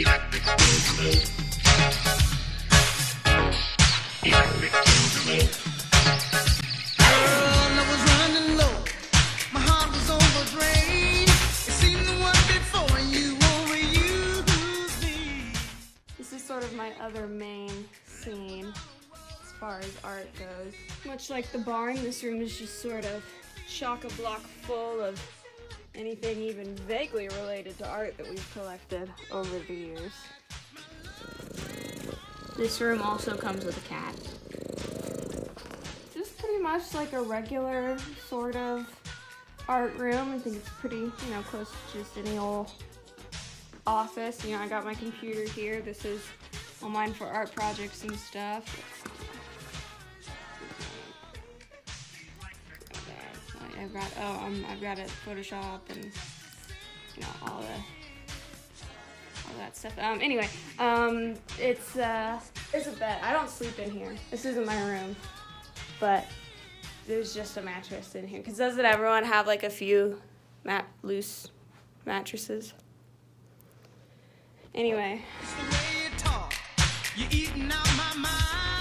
This is sort of my other main scene as far as art goes. Much like the barn, this room is just sort of chock-a-block full of anything even vaguely related to art that we've collected over the years. This room also comes with a cat. Just pretty much like a regular sort of art room. I think it's pretty, close to just any old office. I got my computer here. This is all mine for art projects and stuff. I've got it Photoshop and all that stuff. Anyway, it's a bed. I don't sleep in here. This isn't my room, but there's just a mattress in here. Cause doesn't everyone have like a few loose mattresses? Anyway. It's the way you talk. You're eating out my mind.